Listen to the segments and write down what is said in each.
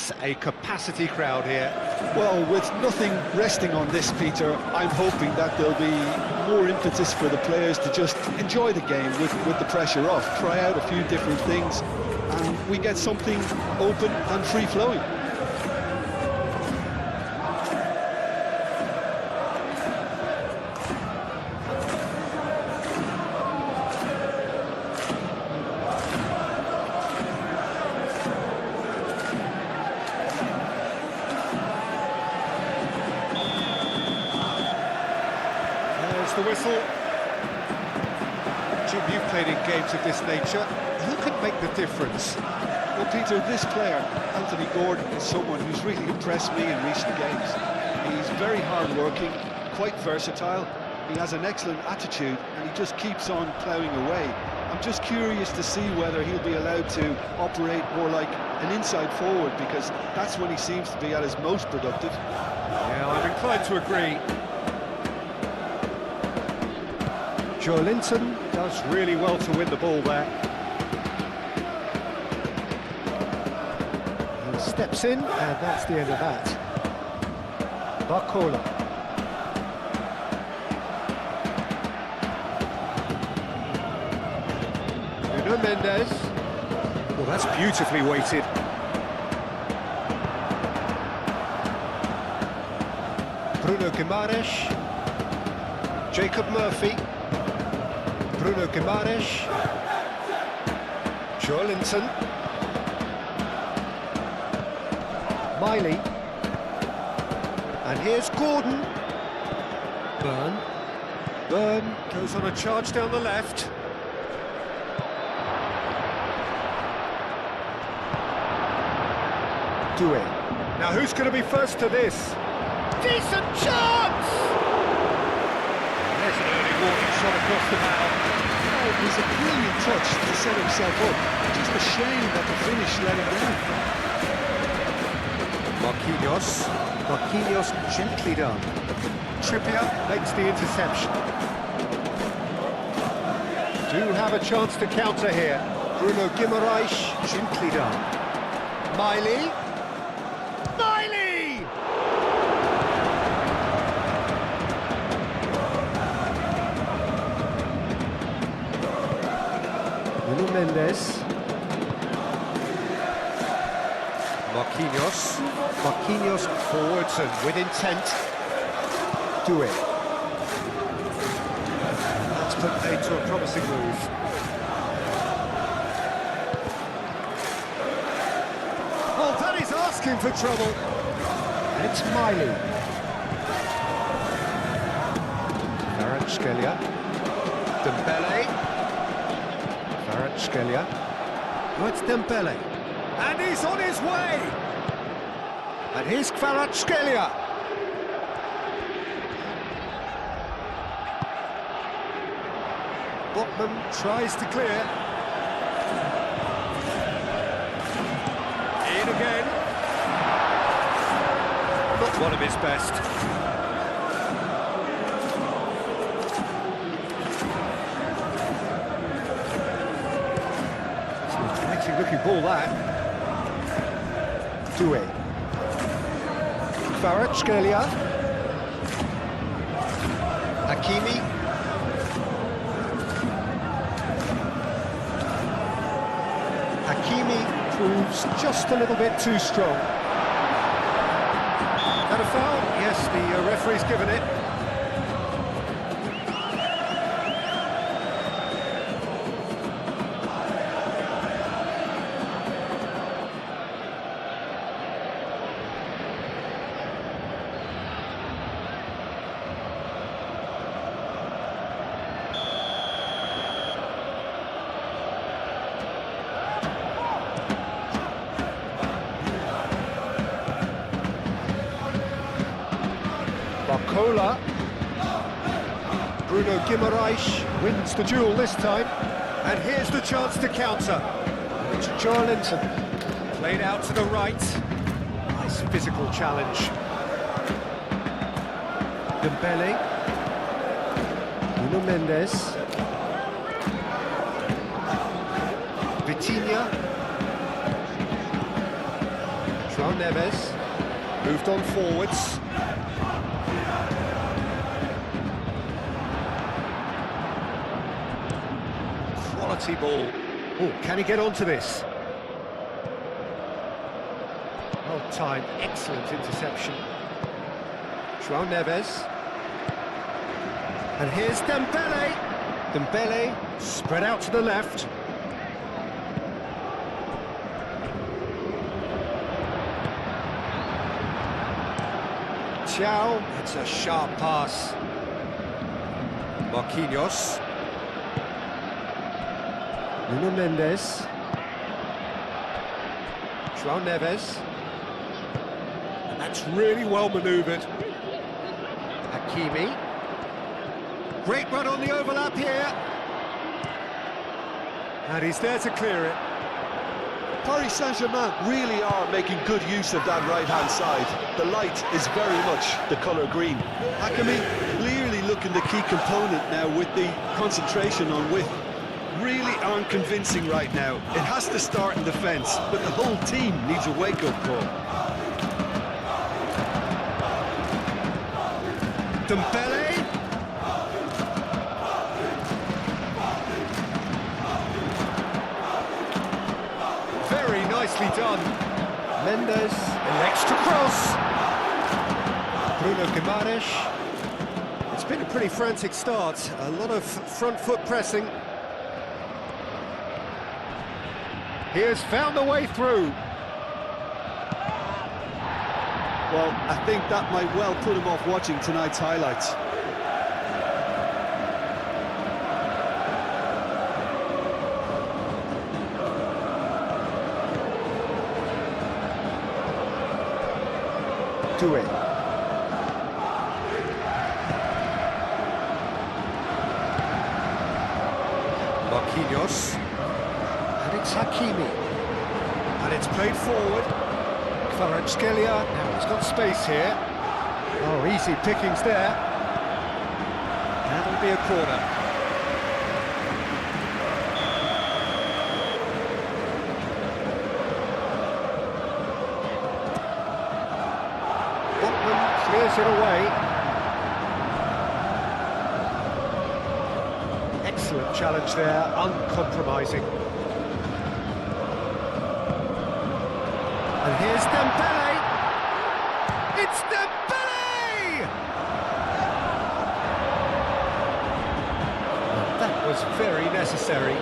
It's a capacity crowd here. Well, with nothing resting on this, Peter, I'm hoping that there'll be more impetus for the players to just enjoy the game with the pressure off, try out a few different things, and we get something open and free-flowing. The whistle. Jim, you've played in games of this nature. Who can make the difference? Well, Peter, this player, Anthony Gordon, is someone who's really impressed me in recent games. He's very hard-working, quite versatile, he has an excellent attitude, and he just keeps on ploughing away. I'm just curious to see whether he'll be allowed to operate more like an inside forward, because that's when he seems to be at his most productive. Yeah, I'm inclined to agree. Linton does really well to win the ball there. He steps in, and that's the end of that. Barcola. Nuno Mendes. Well, that's beautifully weighted. Bruno Guimaraes. Jacob Murphy. Bruno Guimaraes, Linton, Miley, and here's Gordon. Byrne goes on a charge down the left. Doué. Now who's going to be first to this? Decent chance! There's an early warning shot across the bow. It was a brilliant touch to set himself up. Just a shame that the finish let him down. Marquinhos gently done. Trippier makes the interception. Do have a chance to counter here. Bruno Guimaraes, gently done. Miley. Nuno Mendes. Marquinhos forwards and with intent. Doué. That's put paid to a promising move. Well, that is asking for trouble. And it's Miley. Kvaratskhelia. Dembele. Kvaratskhelia. Oh, it's Dembele. And he's on his way! And here's Kvaratskhelia. Botman tries to clear. In again. Not one of his best. Looking ball that. Doué. Kvaratskhelia. Hakimi. Hakimi proves just a little bit too strong. That a foul? Yes, the referee's given it. Barcola. Bruno Guimaraes wins the duel this time. And here's the chance to counter. It's Linton. Played out to the right. Nice physical challenge. Dembele. Nuno Mendes. Vitinha. João Neves moved on forwards. Quality ball. Oh, can he get onto this? Well timed, excellent interception. João Neves. And here's Dembele. Dembele spread out to the left. Thiaw, it's a sharp pass. Marquinhos. Nuno Mendes. João Neves. And that's really well manoeuvred. Hakimi. Great run on the overlap here. And he's there to clear it. Paris Saint-Germain really are making good use of that right-hand side. The light is very much the colour green. Hakimi clearly looking the key component now with the concentration on width. Really aren't convincing right now. It has to start in defence, but the whole team needs a wake-up call. Dembele. Very nicely done. Mendes elects to cross. Bruno Guimaraes. It's been a pretty frantic start. A lot of front foot pressing. He has found the way through. Well, I think that might well put him off watching tonight's highlights. Doué. Marquinhos. And it's Hakimi. And it's played forward. Kvaratskhelia. Now he's got space here. Oh, easy pickings there. That'll be a corner. Clears it away. Excellent challenge there, uncompromising. And here's Dembele. It's Dembele! That was very necessary.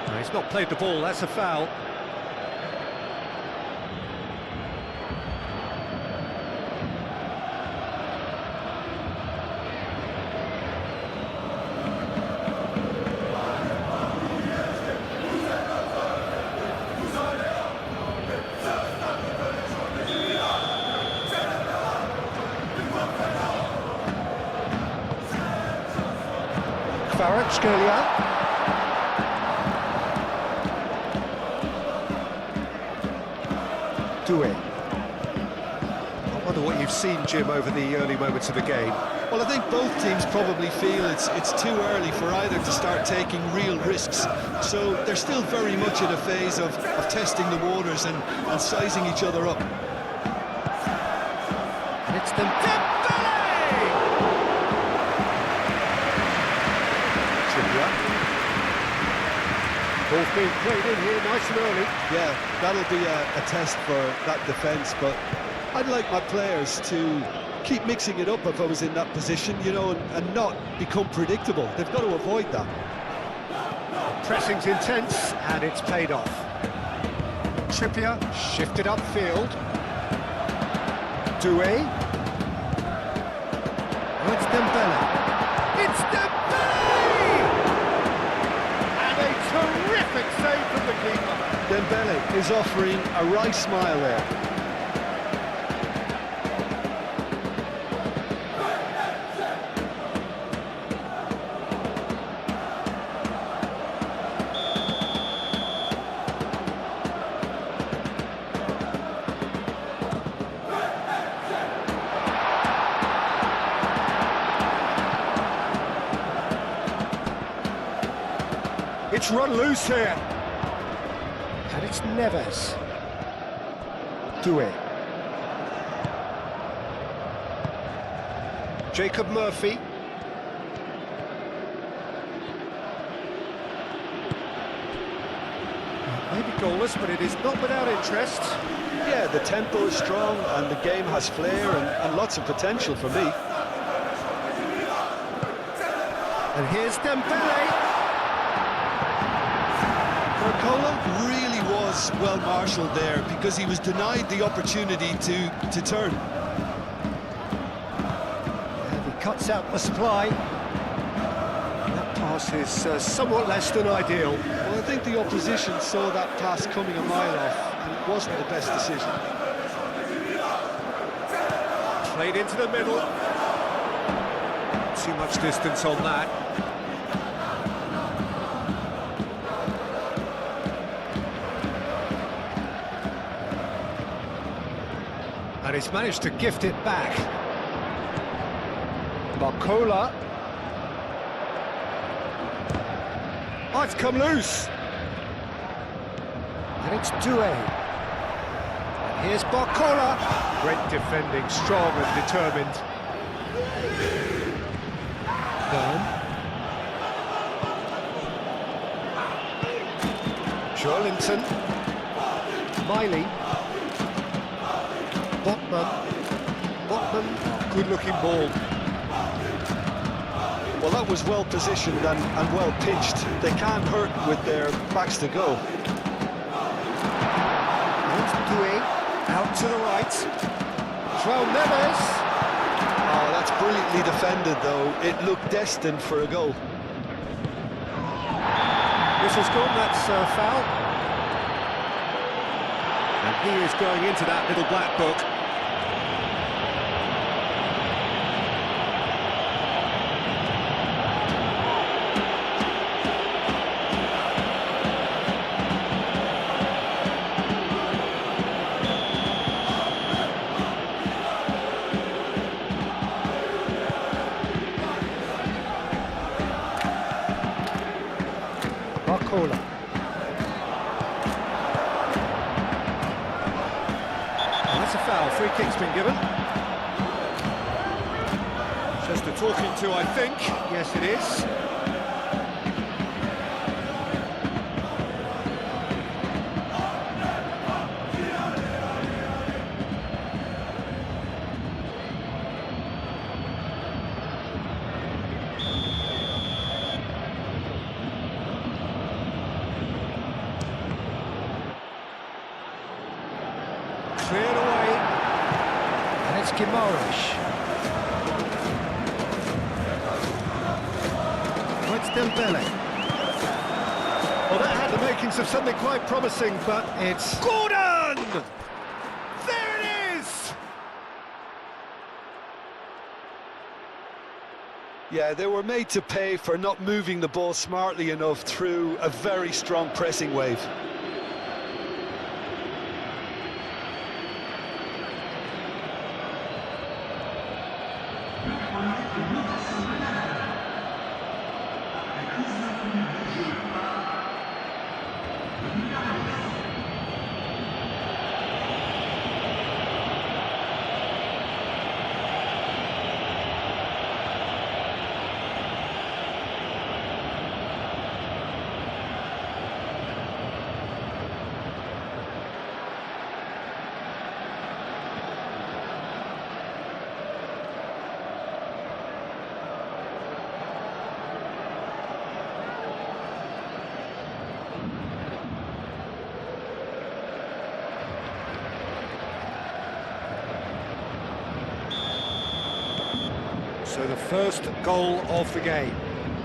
No, he's not played the ball, that's a foul. Kvaratskhelia. Doué. I wonder what you've seen, Jim, over the early moments of the game. Well, I think both teams probably feel it's too early for either to start taking real risks. So they're still very much in a phase of testing the waters and sizing each other up. It's Dembele! Ball's being played in here nice and early. Yeah, that'll be a test for that defence, but I'd like my players to keep mixing it up if I was in that position, you know, and not become predictable. They've got to avoid that. Pressing's intense, and it's paid off. Trippier shifted upfield. Doué. Oh, it's Dembele. It's Dembele! And a terrific save from the keeper. Dembele is offering a wry smile there. It's run loose here. And it's Neves. Doué. Jacob Murphy. Maybe goalless, but it is not without interest. Yeah, the tempo is strong and the game has flair and lots of potential for me. And here's Dembele. Barcola really was well marshalled there because he was denied the opportunity to turn. And he cuts out the supply. That pass is somewhat less than ideal. Well, I think the opposition saw that pass coming a mile off and it wasn't the best decision. Played into the middle. Too much distance on that. And he's managed to gift it back. Barcola. Oh, it's come loose. And it's Doué. And here's Barcola. Great defending, strong and determined. Joelinton. Miley. Botman, good-looking ball. Well, that was well positioned and well pitched. They can't hurt with their backs to go. And Doué, out to the right. João Neves. Oh, that's brilliantly defended, though. It looked destined for a goal. This has gone, that's foul. And he is going into that little black book. Barcola. That's a foul. Free kick's been given. Just a talking to, I think. Yes, it is. Cleared away, and it's Guimaraes. It's Dembele. Well, that had the makings of something quite promising, but it's Gordon! There it is! Yeah, they were made to pay for not moving the ball smartly enough through a very strong pressing wave. So the first goal of the game.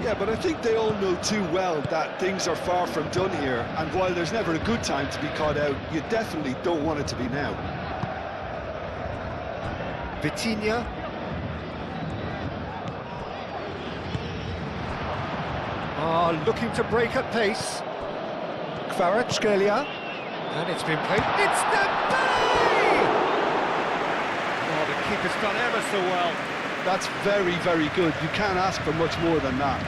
Yeah, but I think they all know too well that things are far from done here, and while there's never a good time to be caught out, you definitely don't want it to be now. Vitinha. Looking to break at pace. Kvaratskhelia. And it's been played. It's Dembele! Oh, the keeper's done ever so well. That's very, very good. You can't ask for much more than that.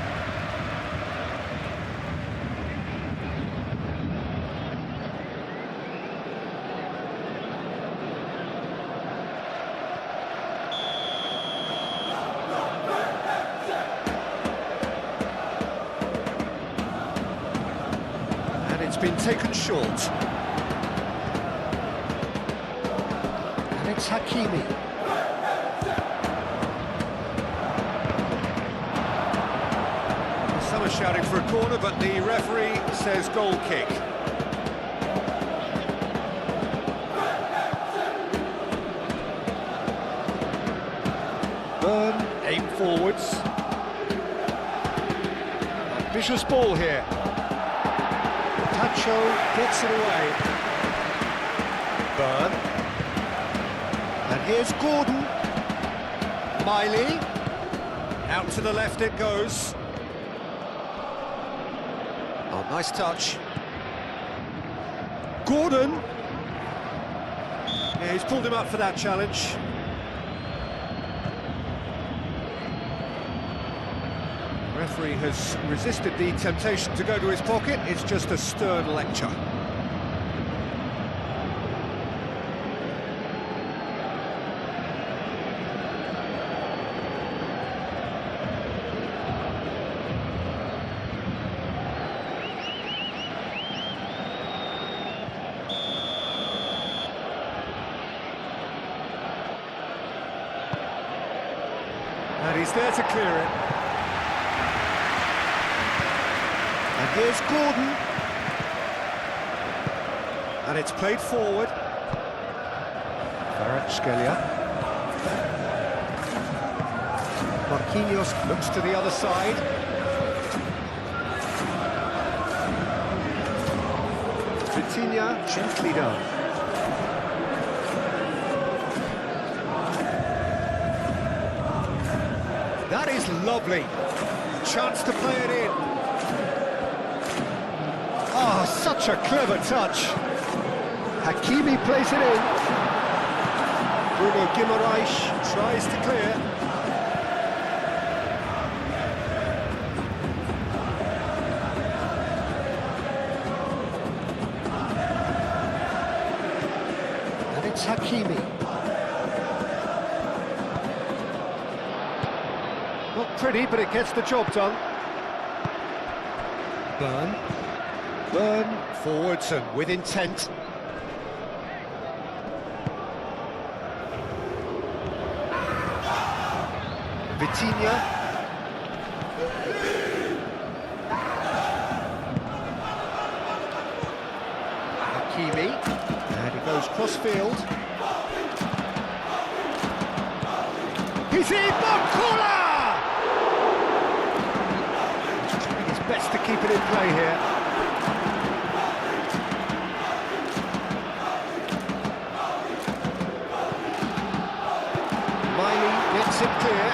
It's been taken short. And it's Hakimi. Some are shouting for a corner, but the referee says goal kick. Burn, aim forwards. Ambitious ball here. Tacho gets it away. Burn. And here's Gordon. Miley. Out to the left it goes. Oh, nice touch. Gordon. Yeah, he's pulled him up for that challenge. Referee has resisted the temptation to go to his pocket. It's just a stern lecture. And he's there to clear it. And here's Gordon. And it's played forward. Kvaratskhelia. Marquinhos looks to the other side. Vitinha, gently done. That is lovely. Chance to play it in. Oh, such a clever touch. Hakimi plays it in. Bruno Guimaraes tries to clear. And it's Hakimi. Not pretty, but it gets the job done. Burn. Burn forwards and with intent. Vitinha. Hakimi. And he goes cross-field. He's in! Bakula! He's trying his best to keep it in play here. Miley gets it clear.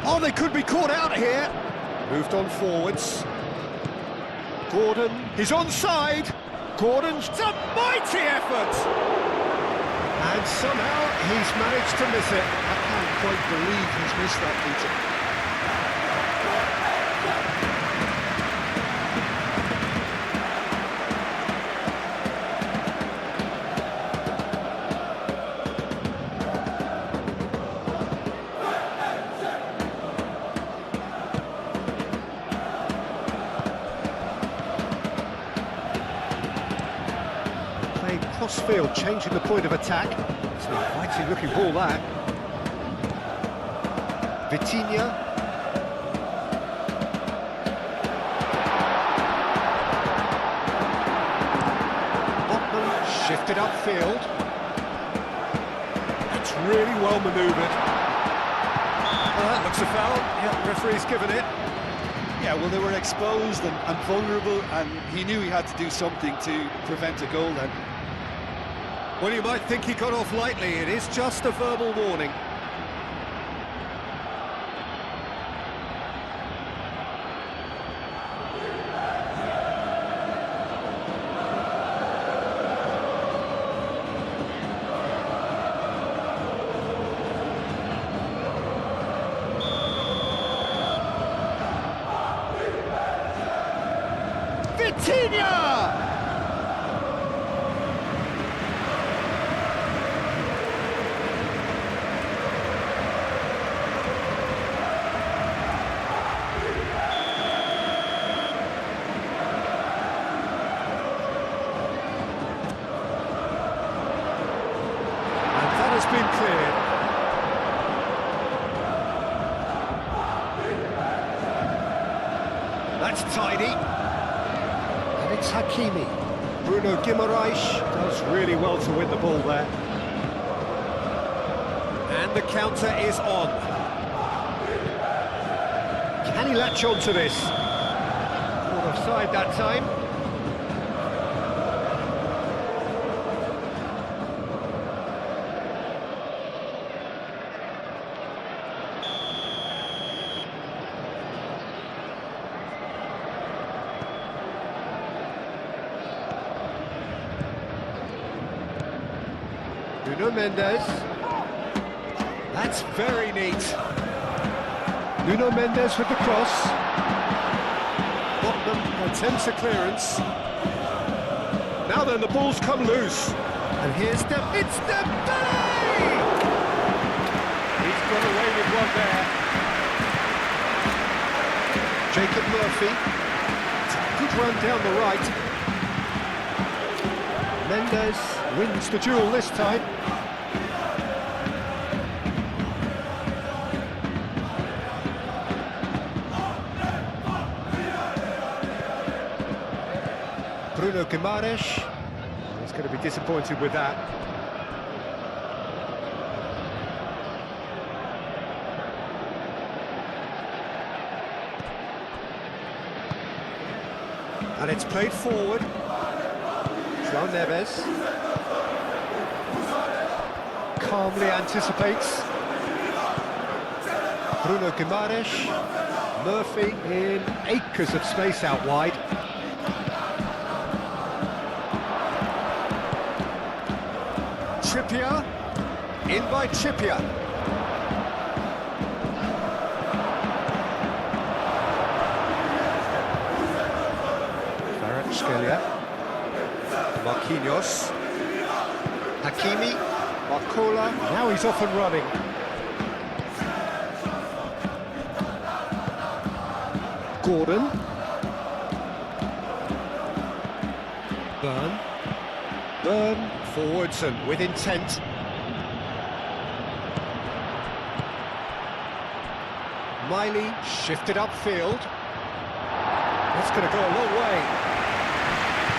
Oh, they could be caught out here. Moved on forwards. Gordon, he's onside. Gordon's a mighty effort. And somehow he's managed to miss it. I can't quite believe he's missed that, Peter. Crossfield changing the point of attack. It's an inviting looking ball that. Vitinha. Botman shifted upfield. It's really well manoeuvred. That looks a foul. Yeah, referee's given it. Yeah, well, they were exposed and vulnerable, and he knew he had to do something to prevent a goal then. Well, you might think he got off lightly. It is just a verbal warning. Vitinha! That's tidy. And it's Hakimi. Bruno Guimaraes does really well to win the ball there. And the counter is on. Can he latch on to this? Caught offside that time. Nuno Mendes. That's very neat. Nuno Mendes with the cross. Botman attempts a clearance. Now then, the ball's come loose. And here's it's Dembele! He's got away with one there. Jacob Murphy. It's a good run down the right. Mendes wins the duel this time. Bruno Guimaraes. He's going to be disappointed with that. And it's played forward. João Neves calmly anticipates. Bruno Guimaraes. Murphy in acres of space out wide. Trippier, in by Trippier. Kvaratskhelia, Marquinhos, Hakimi, Barcola, now he's off and running. Gordon. Burn, forwards and with intent. Miley shifted upfield. That's going to go a long way.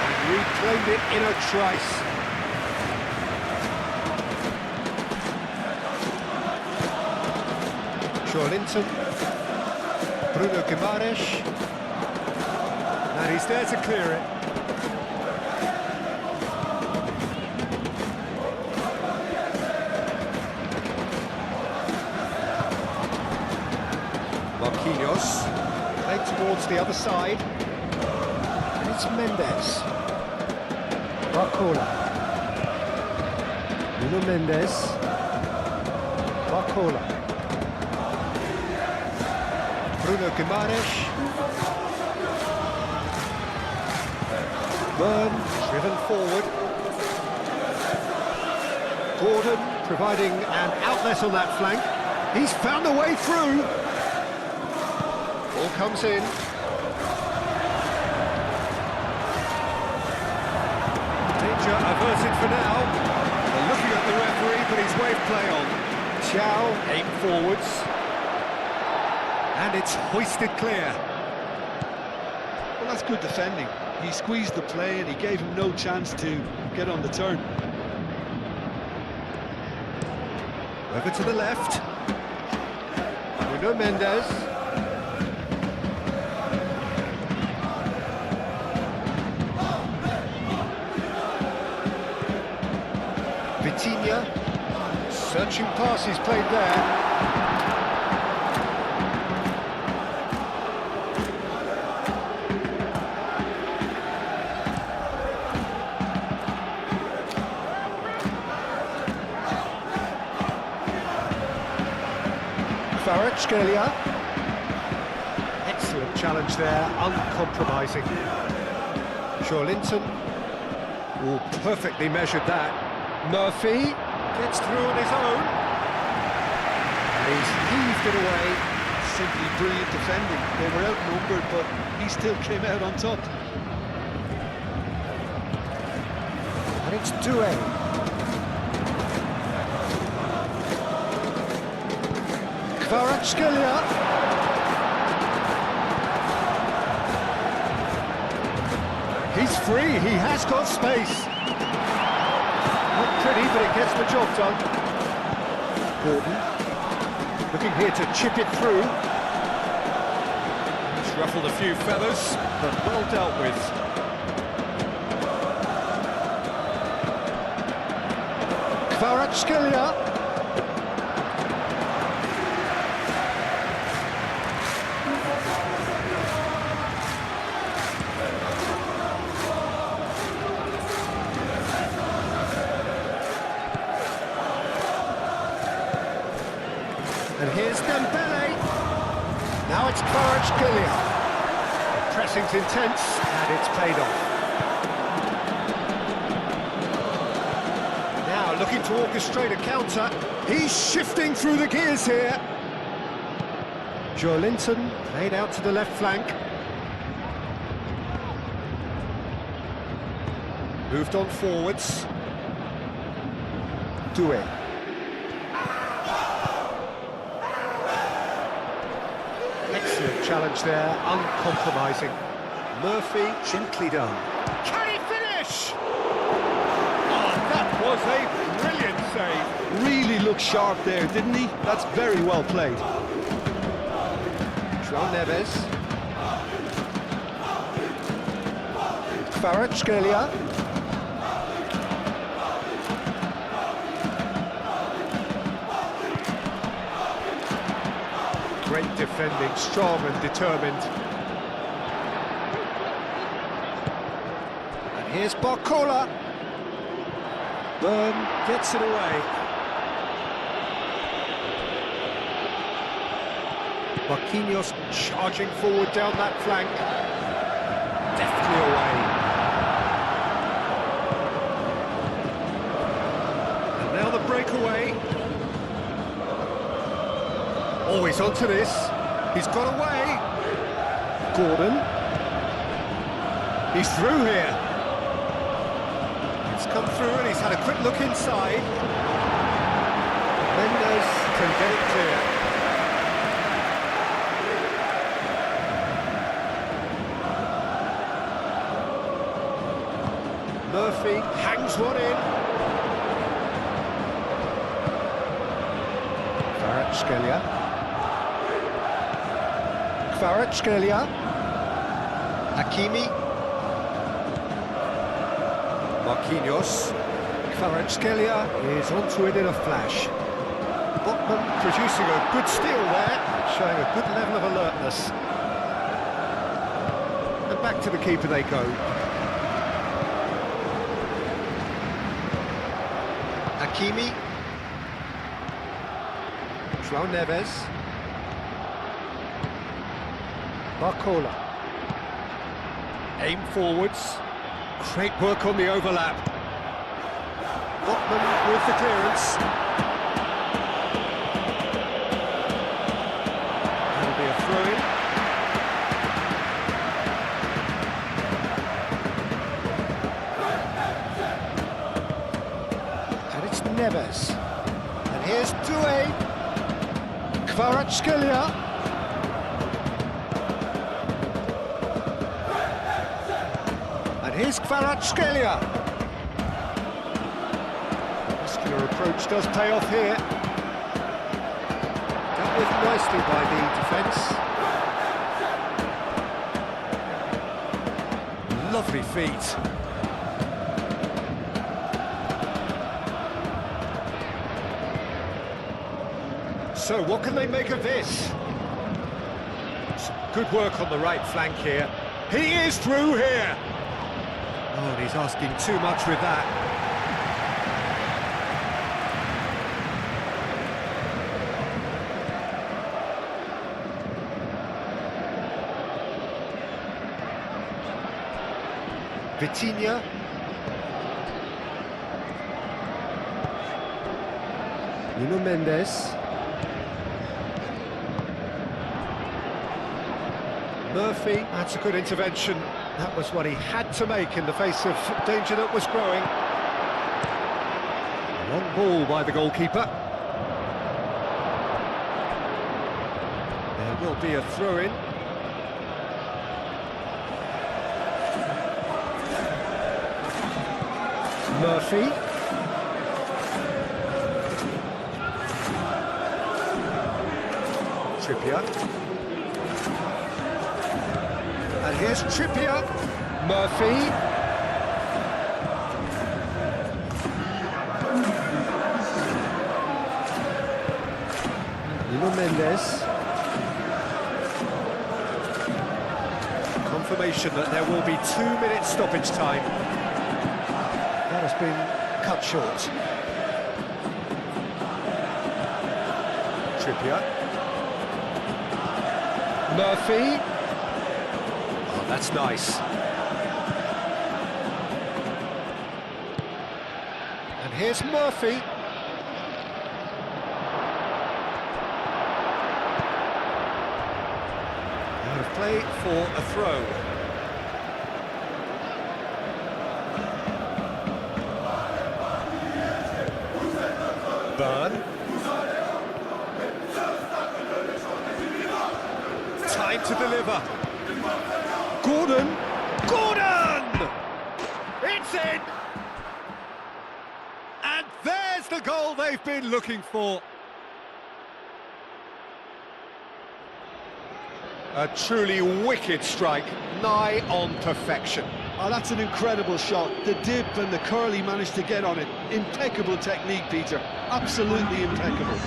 And reclaimed it in a trice. Linton, Bruno Guimaraes, and he's there to clear it. Marquinhos, played towards the other side, and it's Mendes. Barcola. Nuno Mendes. Barcola. Bruno Guimaraes. Burn, driven forward. Gordon providing an outlet on that flank. He's found a way through. Ball comes in. Danger averted for now. They're looking at the referee, but he's waved play on. Chow, aim forwards. And it's hoisted clear. Well, that's good defending. He squeezed the play and he gave him no chance to get on the turn. Over to the left. Nuno Mendes. Vitinha. Searching passes played there. Kvaratskhelia. Excellent challenge there, uncompromising. Linton. Oh, perfectly measured that. Murphy gets through on his own. And he's heaved it away. Simply brilliant defending. They were outnumbered, but he still came out on top. And it's Doué. Kvaratskhelia. He's free, he has got space. Not pretty, but it gets the job done. Gordon, looking here to chip it through. It's ruffled a few feathers, but well dealt with. Kvaratskhelia. And here's Dembele. Now it's Kvaratskhelia. Pressing's intense, and it's paid off. Now looking to orchestrate a counter. He's shifting through the gears here. Joelinton played out to the left flank. Moved on forwards. Doué. Excellent challenge there, uncompromising. Murphy, gently done. Can he finish? Oh, that was a brilliant save. Really looked sharp there, didn't he? That's very well played. João Neves. Kvaratskhelia. Great defending, strong and determined. And here's Barcola. Byrne gets it away. Marquinhos charging forward down that flank. Deftly away. And now the breakaway. Always onto this. He's got away. Gordon. He's through here. It's come through and he's had a quick look inside. Mendes can get it clear. Murphy hangs one in. Kvaratskhelia. Kvaratskhelia. Hakimi. Marquinhos. Kvaratskhelia is onto it in a flash. Botman producing a good steal there, showing a good level of alertness. And back to the keeper they go. Hakimi. João Neves. Barcola. Aim forwards. Great work on the overlap. Botman with the clearance. That'll be a throw-in. And it's Neves. And here's Doué. Kvaratskhelia. Here's Kvaratskhelia. Muscular approach does pay off here. Dealt with nicely by the defence. Lovely feet. So what can they make of this? Some good work on the right flank here. He is through here. Oh, and he's asking too much with that. Vitinha. Nuno Mendes. Murphy, that's a good intervention. That was what he had to make in the face of danger that was growing. Long ball by the goalkeeper. There will be a throw-in. Murphy. Trippier. And here's Trippier. Murphy. Mendes. Confirmation that there will be 2 minutes stoppage time. That has been cut short. Trippier. Murphy. Oh, that's nice. And here's Murphy. Play for a throw. Burn. Time to deliver. Gordon. Gordon! It's in! And there's the goal they've been looking for. A truly wicked strike, nigh on perfection. Oh, that's an incredible shot. The dip and the curl he managed to get on it. Impeccable technique, Peter. Absolutely impeccable.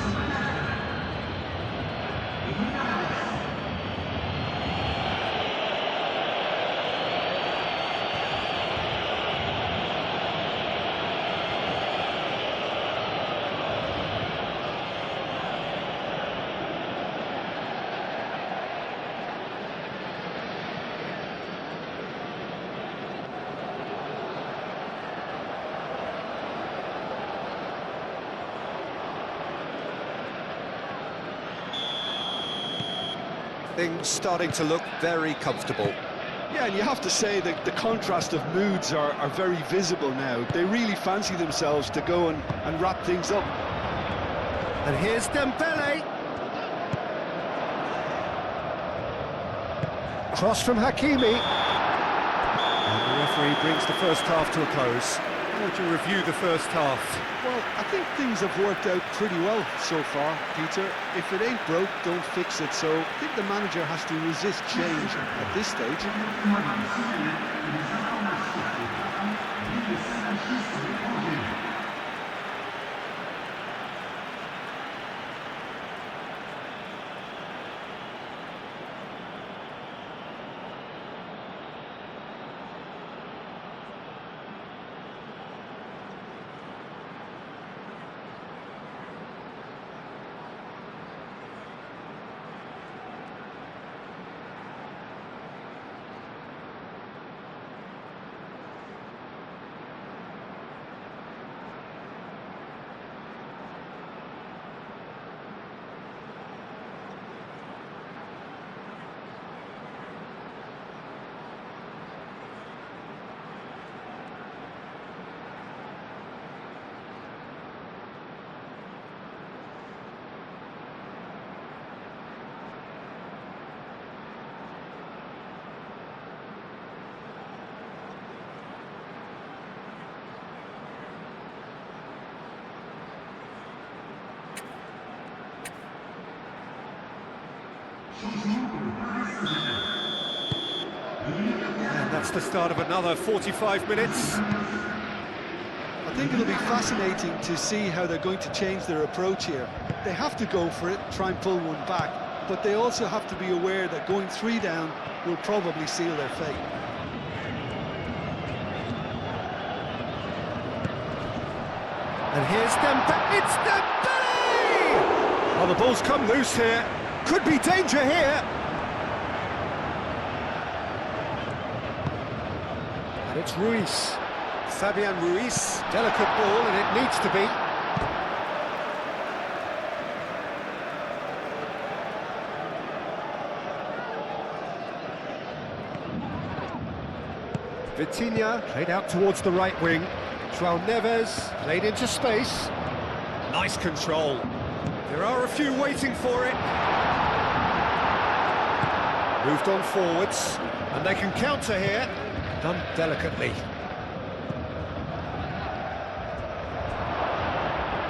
Things starting to look very comfortable. Yeah, and you have to say that the contrast of moods are very visible now. They really fancy themselves to go and wrap things up. And here's Dembele. Cross from Hakimi. And the referee brings the first half to a close. How would you review the first half? Well, I think things have worked out pretty well so far, Peter. If it ain't broke, don't fix it. So I think the manager has to resist change at this stage. And that's the start of another 45 minutes. I think it'll be fascinating to see how they're going to change their approach here. They have to go for it, try and pull one back, but they also have to be aware that going 3 down will probably seal their fate. And here's Dembele. It's Dembele! Oh, the ball's come loose here. Could be danger here. And it's Ruiz. Fabian Ruiz. Delicate ball, and it needs to be. Vitinha played out towards the right wing. João Neves played into space. Nice control. There are a few waiting for it. Moved on forwards, and they can counter here. Done delicately.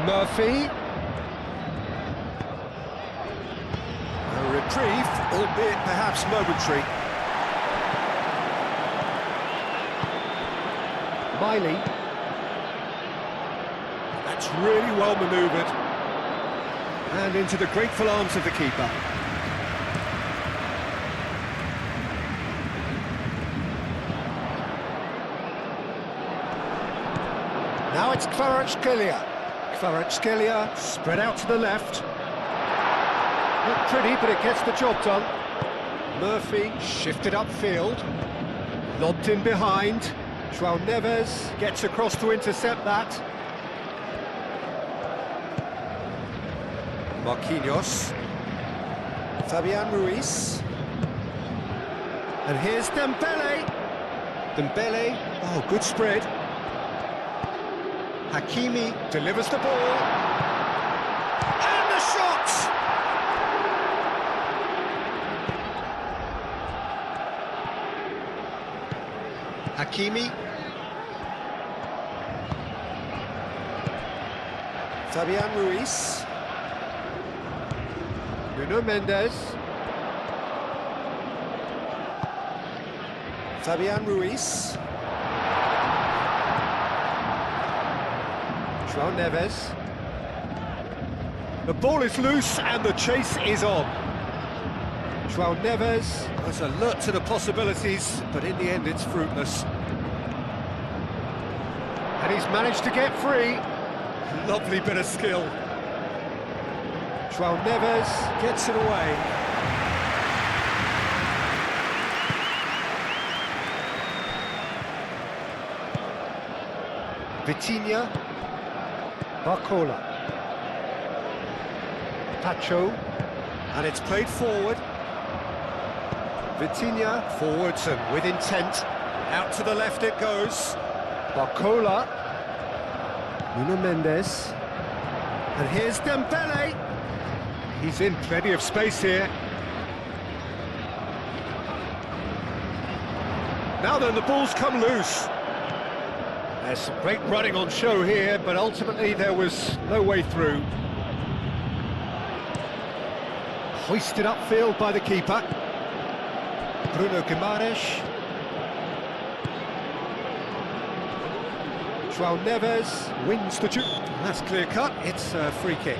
Murphy. A reprieve, albeit perhaps momentary. Miley. That's really well manoeuvred. And into the grateful arms of the keeper. Now it's Kvaratskhelia. Kvaratskhelia spread out to the left. Not pretty, but it gets the job done. Murphy shifted upfield. Lobbed in behind. João Neves gets across to intercept that. Marquinhos. Fabian Ruiz. And here's Dembele. Dembele, oh, good spread. Hakimi delivers the ball. And the shot! Hakimi. Fabian Ruiz. Nuno Mendes. Fabian Ruiz. João Neves. The ball is loose and the chase is on. João Neves was alert to the possibilities, but in the end it's fruitless. And he's managed to get free. Lovely bit of skill. João Neves gets it away. Vitinha. Barcola. Pacho. And it's played forward. Vitinha forwards and with intent. Out to the left it goes. Barcola. Nuno Mendes. And here's Dembele. He's in plenty of space here. Now then, the ball's come loose. There's some great running on show here, but ultimately there was no way through. Hoisted upfield by the keeper. Bruno Guimaraes. João Neves wins the duel. That's clear cut, it's a free kick.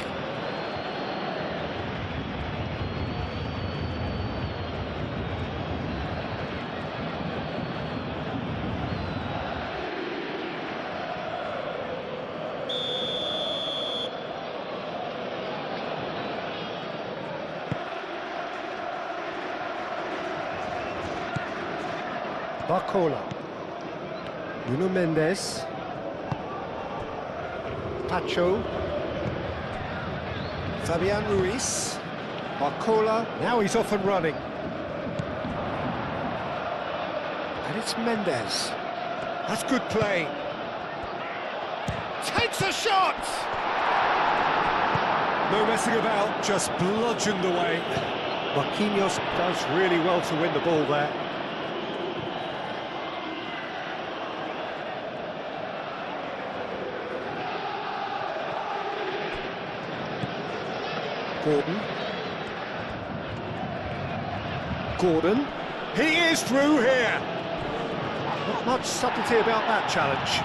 Barcola. Nuno Mendes. Pacho. Fabian Ruiz. Barcola. Now he's off and running. And it's Mendes. That's good play. Takes a shot! No messing about, just bludgeoned away. Marquinhos does really well to win the ball there. Gordon. He is through here. Not much subtlety about that challenge.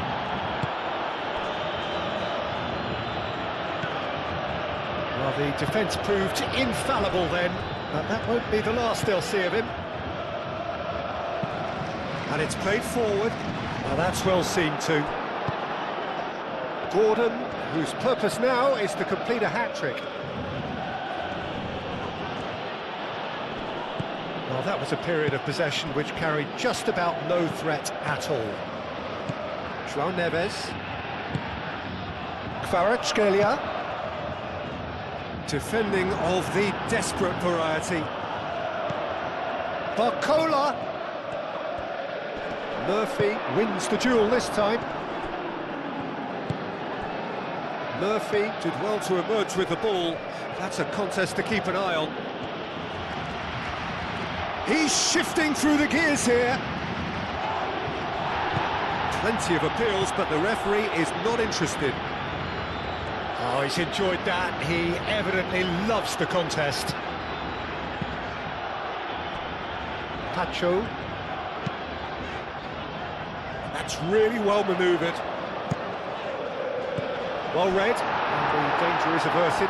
Well, the defence proved infallible then, but that won't be the last they'll see of him. And it's played forward. Well, that's well seen too. Gordon, whose purpose now is to complete a hat-trick. Well, that was a period of possession which carried just about no threat at all. João Neves. Kvaratskhelia. Defending of the desperate variety. Barcola. Murphy wins the duel this time. Murphy did well to emerge with the ball. That's a contest to keep an eye on. He's shifting through the gears here. Plenty of appeals, but the referee is not interested. Oh, he's enjoyed that. He evidently loves the contest. Pacho. That's really well manoeuvred. Well read, and the danger is averted.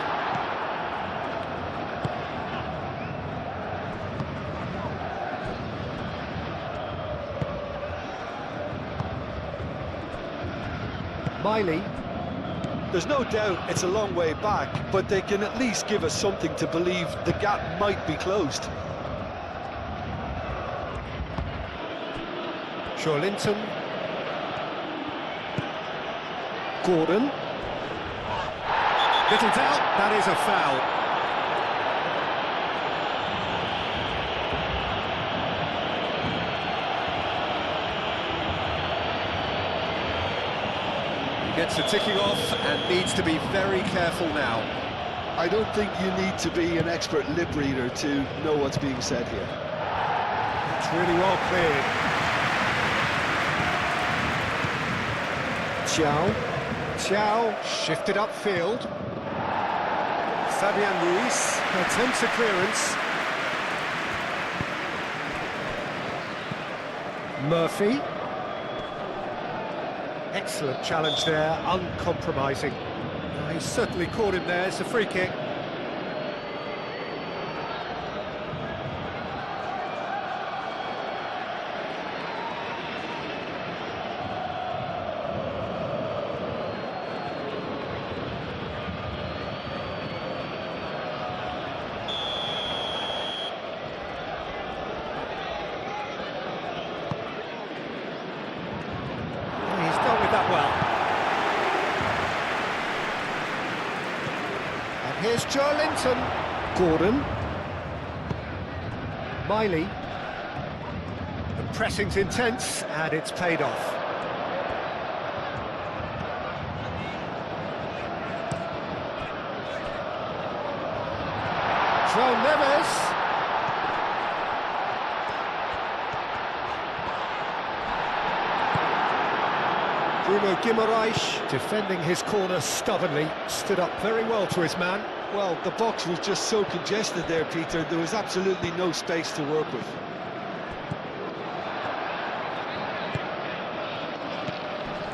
Miley. There's no doubt it's a long way back, but they can at least give us something to believe the gap might be closed. Linton. Gordon. Little doubt, that is a foul. He gets the ticking off and needs to be very careful now. I don't think you need to be an expert lip reader to know what's being said here. It's really well cleared. Chow shifted upfield. Fabian Ruiz attempts a clearance. Murphy. Excellent challenge there, uncompromising. He's certainly caught him there, it's a free kick. Here's Linton. Gordon. Miley. The pressing's intense and it's paid off. Neves. Bruno Guimaraes, defending his corner stubbornly, stood up very well to his man. Well, the box was just so congested there, Peter, there was absolutely no space to work with.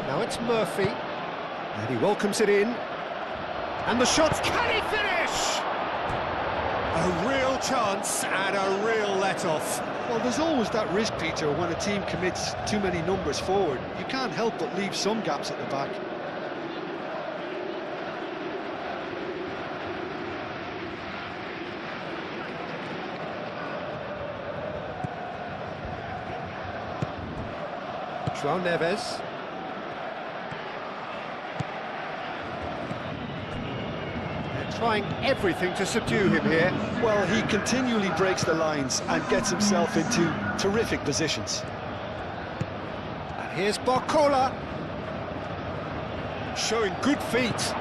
Now it's Murphy, and he welcomes it in. And the shots, can he finish? A real chance and a real let-off. Well, there's always that risk, Peter, when a team commits too many numbers forward. You can't help but leave some gaps at the back. Neves. They're trying everything to subdue him here. Well, he continually breaks the lines and gets himself into terrific positions. And here's Barcola, showing good feet.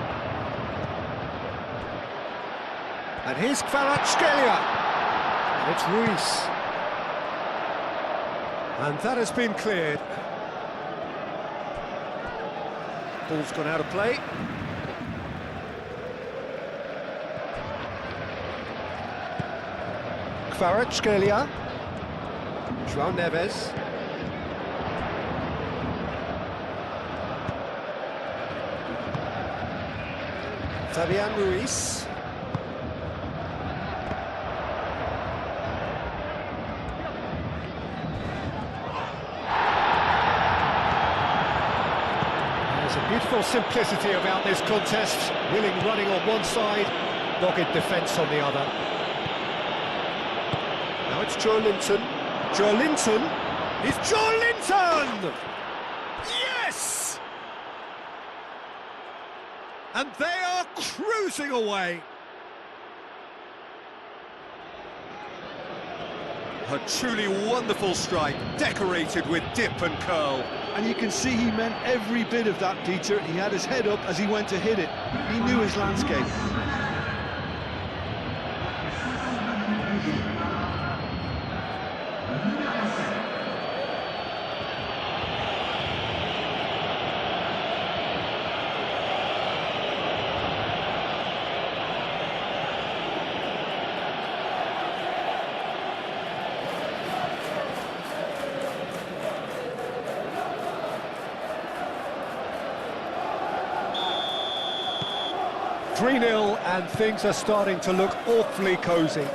And here's Kvaratskhelia. And it's Ruiz. And that has been cleared. Ball's gone out of play. Kvaratskhelia. Neves. Fabian Ruiz. Beautiful simplicity about this contest, willing running on one side, dogged defence on the other. Now it's Linton. Linton! It's Linton! Yes! And they are cruising away. A truly wonderful strike, decorated with dip and curl. And you can see he meant every bit of that, Peter. He had his head up as he went to hit it. He knew his landscape. 3-0 and things are starting to look awfully cosy.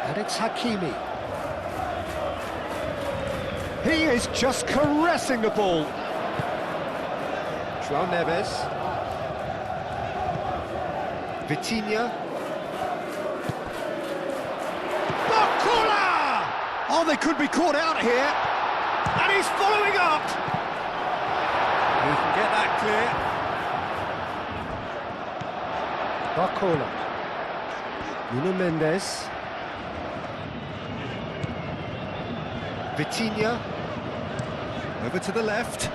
And it's Hakimi. He is just caressing the ball. João Neves. Vitinha. Bakula! Oh, they could be caught out here. And he's following up. He can get that clear. Bakula. Nuno Mendes. Vitinha. Over to the left.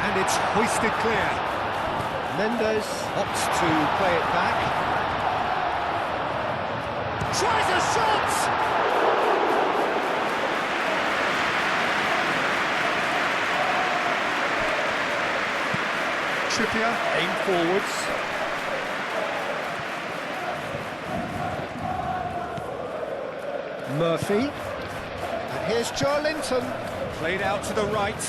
And it's hoisted clear. Mendes opts to play it back. Tries a shot! Trippier, aim forwards. Murphy. And here's Joelinton. Played out to the right.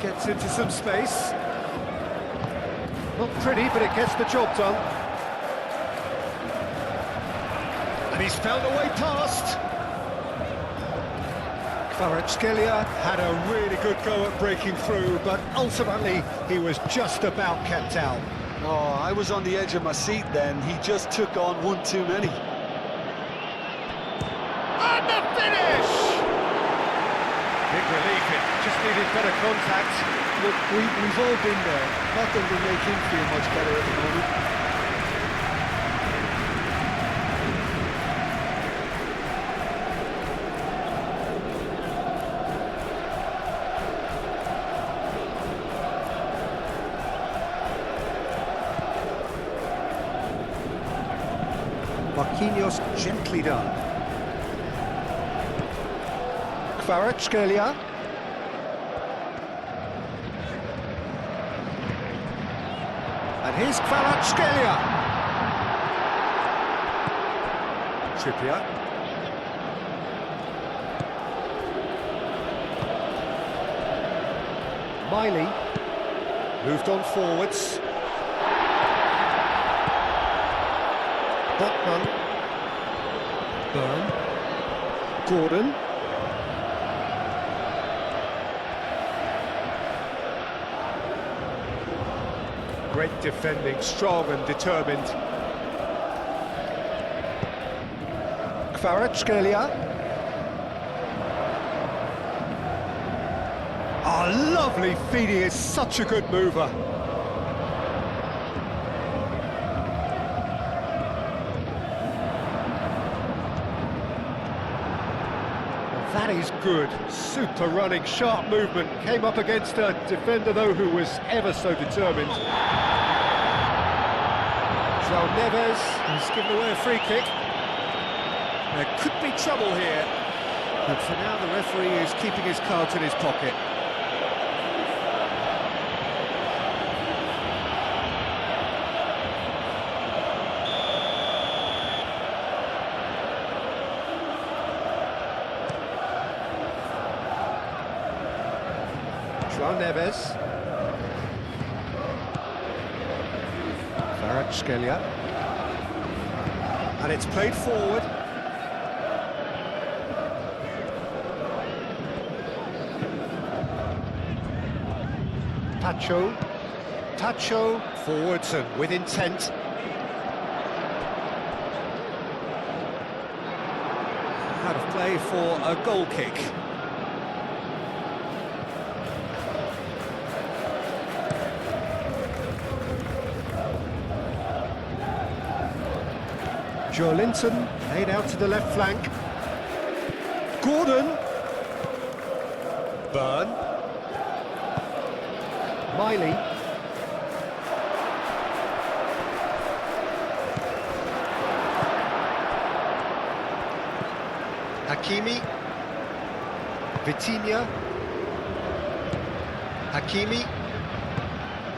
Gets into some space. Not pretty, but it gets the job done. And he's found a way past. Kvaratskhelia had a really good go at breaking through, but ultimately he was just about kept out. Oh, I was on the edge of my seat then. He just took on one too many. And the finish! Big relief, it just needed better contact. Look, we've all been there. Not that we make him feel much better at the moment. Marquinhos gently done. Kvaratskhelia. And here's Kvaratskhelia. Trippier. Miley. Moved on forwards. Botman. Byrne. Gordon. Great defending, strong and determined. Kvaratskhelia. Oh, lovely feed, he is such a good mover. That is good, super running, sharp movement. Came up against a defender, though, who was ever so determined. João Neves has given away a free kick. There could be trouble here, but for now the referee is keeping his cards in his pocket. João Neves. Kvaratskhelia. And it's played forward. Tacho forwards and with intent. Out of play for a goal kick. Joelinton laid out to the left flank. Gordon. Byrne. Miley. Hakimi. Vitinha.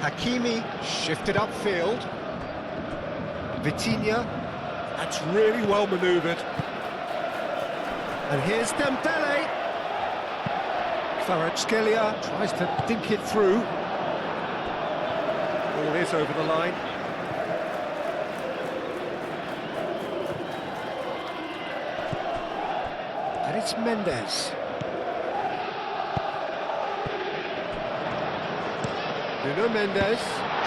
Hakimi shifted upfield. Vitinha. That's really well manoeuvred. And here's Dembele. Kvaratskhelia tries to dink it through. Ball is over the line. And it's Mendes. Nuno Mendes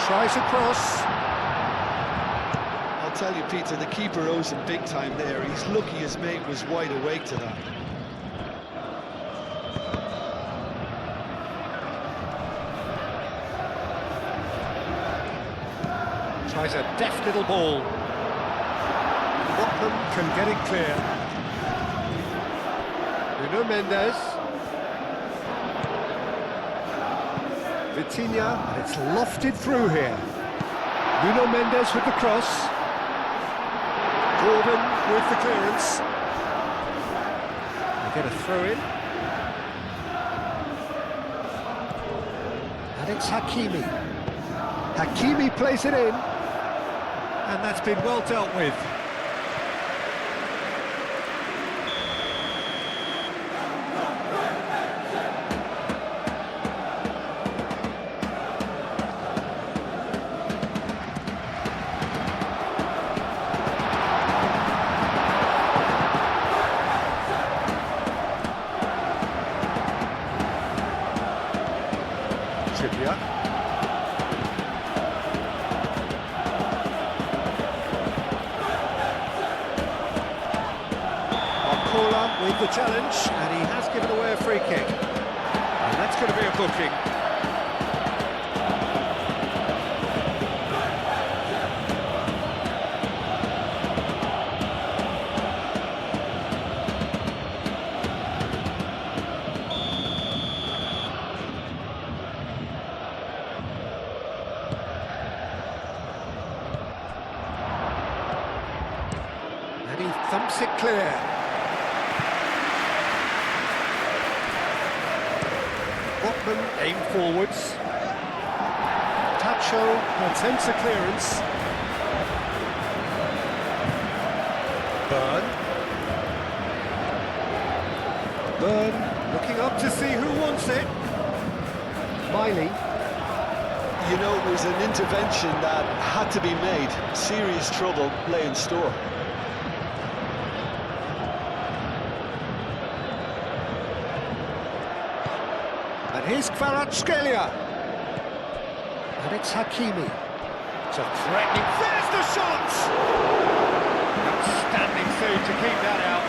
tries a cross. I'll tell you, Peter, the keeper owes him big time there. He's lucky his mate was wide awake to that. Tries a deft little ball. Botman can get it clear. Nuno Mendes. Vitinha, and it's lofted through here. Nuno Mendes with the cross. Gordon with the clearance. They get a throw in. And it's Hakimi. Hakimi plays it in. And that's been well dealt with. With the challenge, and he has given away a free kick. And that's going to be a booking. And he thumps it clear. Botman aim forwards. Tacho attempts a clearance. Burn looking up to see who wants it. Miley. You know, it was an intervention that had to be made. Serious trouble lay in store. And here's Kvaratskhelia. And it's Hakimi. It's a threatening... There's the shot! Outstanding save to keep that out.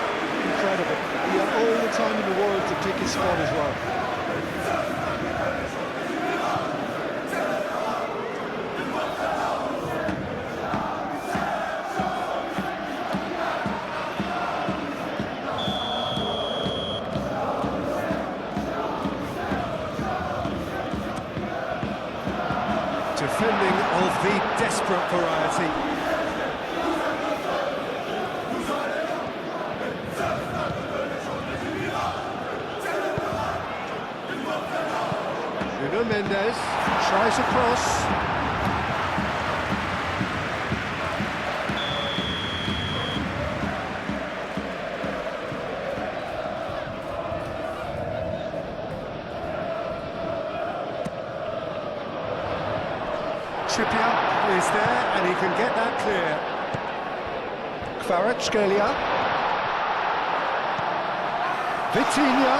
Incredible. He had all the time in the world to pick his spot as well. Defending of the desperate variety. Nuno Mendes tries a cross. Trippier is there, and he can get that clear. Kvaratskhelia. Vitinha.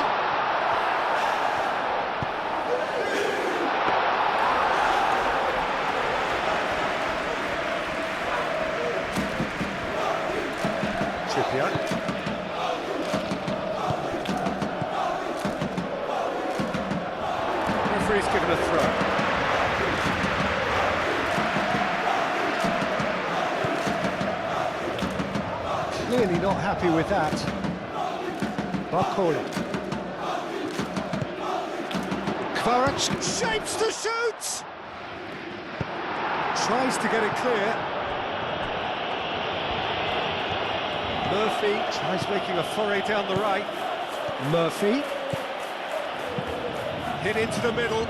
Trippier. Referee's given a throw. Clearly not happy with that. Barcola. Kvaratskhelia shapes to shoot! Tries to get it clear. Murphy tries making a foray down the right. Murphy. Hit into the middle.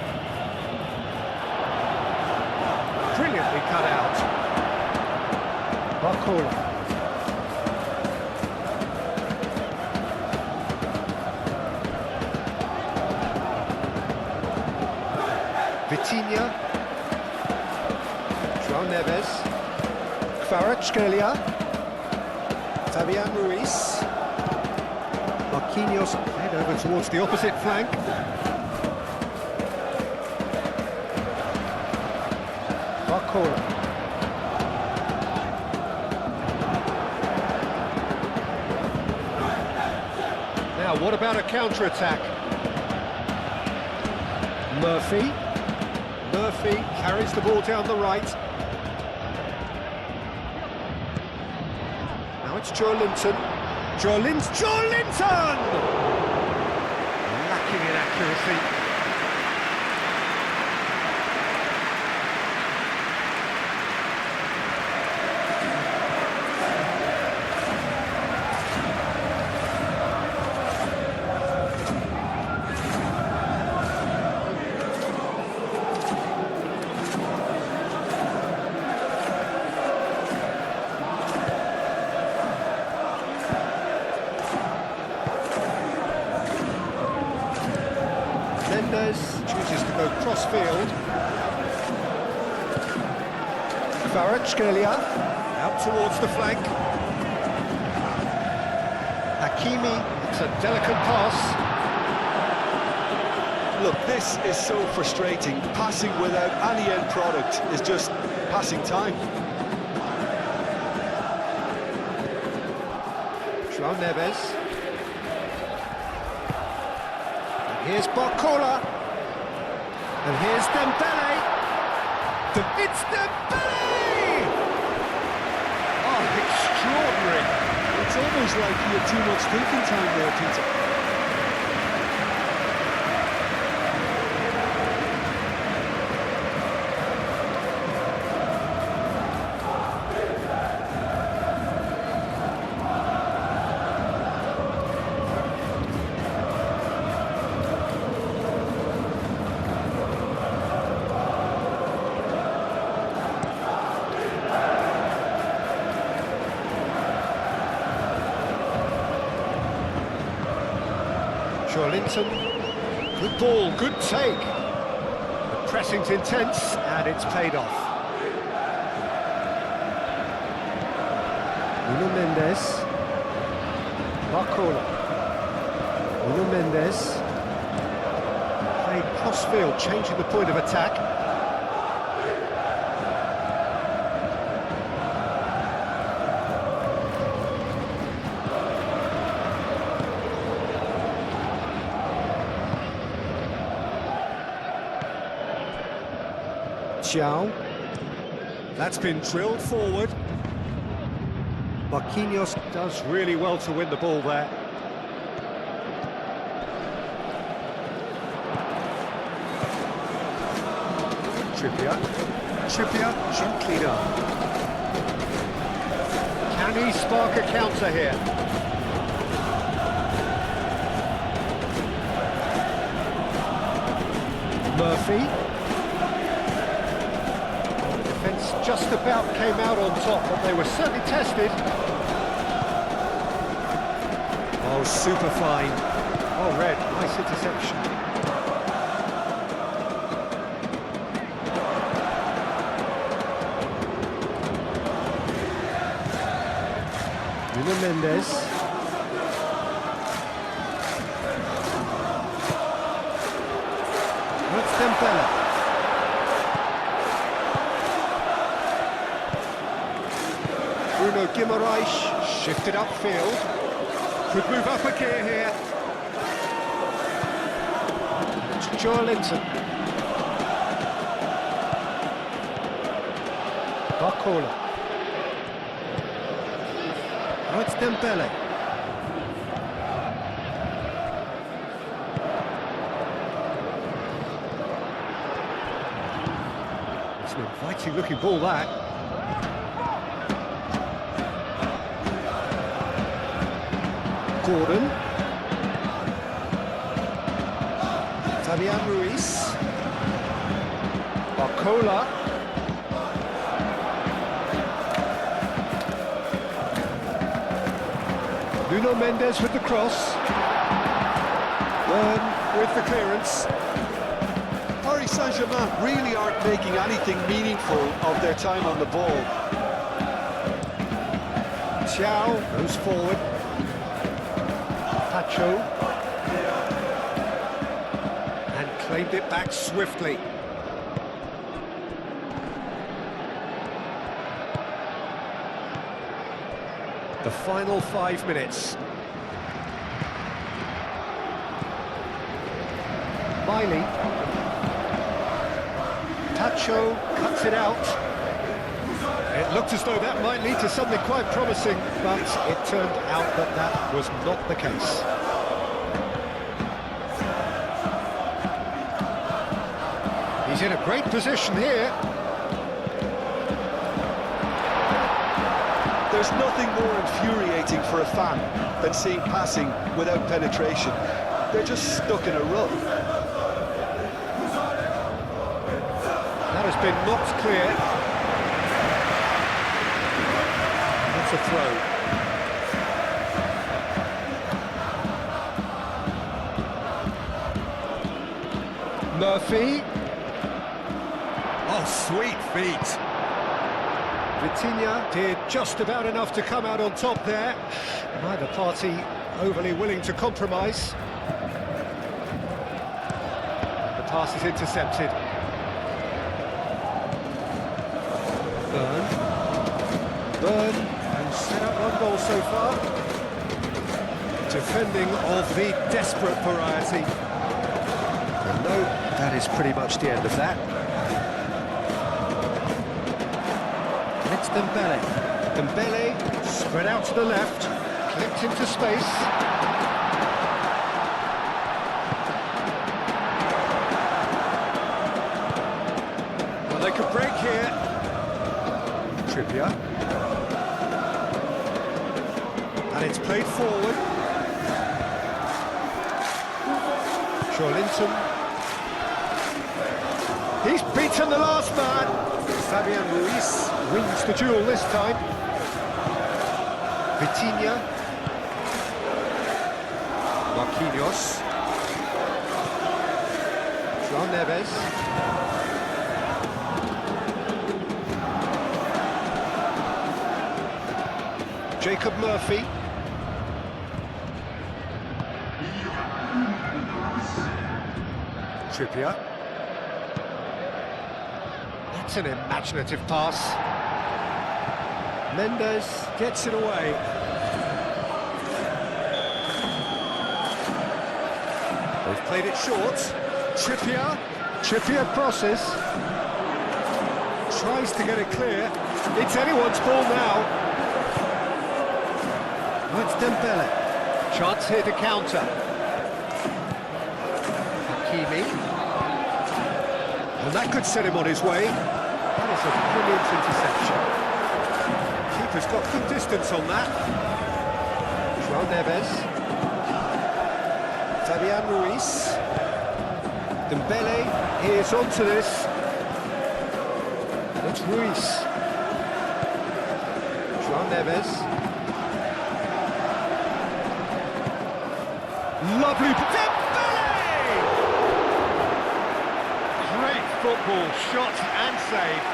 Brilliantly cut out. Barcola. Neves. Kvaratskhelia. Fabian Ruiz. Marquinhos head over towards the opposite flank. Barcola. Now, what about a counter-attack? Murphy. Murphy carries the ball down the right. Now it's Joelinton. Joelinton! Lacking in accuracy. Mendes chooses to go cross-field. Kvaratskhelia out towards the flank. Hakimi, it's a delicate pass. Look, this is so frustrating. Passing without any end product is just passing time. João Neves. Here's Barcola, and here's Dembele. It's Dembele! Oh, extraordinary! It's almost like he had too much thinking time there, Peter. Joelinton, good ball, good take. The pressing's intense, and it's paid off. Nuno Mendes. Barcola. Nuno Mendes. Played cross-field, changing the point of attack. That's been drilled forward. Marquinhos does really well to win the ball there. Trippier, gently done. Can he spark a counter here? Murphy. Just about came out on top, but they were certainly tested. Oh, super fine. Oh, red, nice interception. Nuno Mendes. That's Dembele. Bruno Guimaraes shifted upfield. Could move up a gear here. It's Joelinton. Barcola. Now it's Dembele. It's an inviting looking ball, that. Gordon. Fabian Ruiz. Barcola. Nuno Mendes with the cross. Byrne with the clearance. Or he Saint-Germain really aren't making anything meaningful of their time on the ball. Xiao goes forward. Pacho. And claimed it back swiftly. The final 5 minutes. Miley. Pacho cuts it out. It looked as though that might lead to something quite promising, but it turned out that that was not the case. He's in a great position here. There's nothing more infuriating for a fan than seeing passing without penetration. They're just stuck in a rut. That has been knocked clear. That's a throw. Murphy. Oh, sweet feet. Vitinha did just about enough to come out on top there. Neither party overly willing to compromise. The pass is intercepted. Burn, who's set up one goal so far. Defending of the desperate variety. And no, that is pretty much the end of that. It's Dembele. Dembele spread out to the left, clipped into space. Well, they could break here. Trippier. And it's played forward. Linton. He's beaten the last man. Fabian Ruiz wins the duel this time. Vitinha. Marquinhos. João Neves. Jacob Murphy. Trippier. That's an imaginative pass. Mendes gets it away. They've played it short. Trippier crosses. Tries to get it clear. It's anyone's ball now. It's Dembele. Chance here to counter. Hakimi. And that could set him on his way. That is a brilliant interception. Keeper's got good distance on that. João Neves. Fabian Ruiz. Dembele is onto this. It's Ruiz. João Neves. Lovely. Dembele! Great football, shot and save.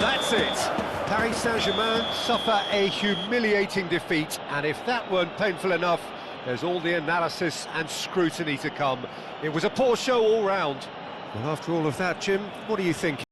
That's it. Paris Saint-Germain suffer a humiliating defeat, and if that weren't painful enough, there's all the analysis and scrutiny to come. It was a poor show all round. Well, after all of that, Jim, what do you think?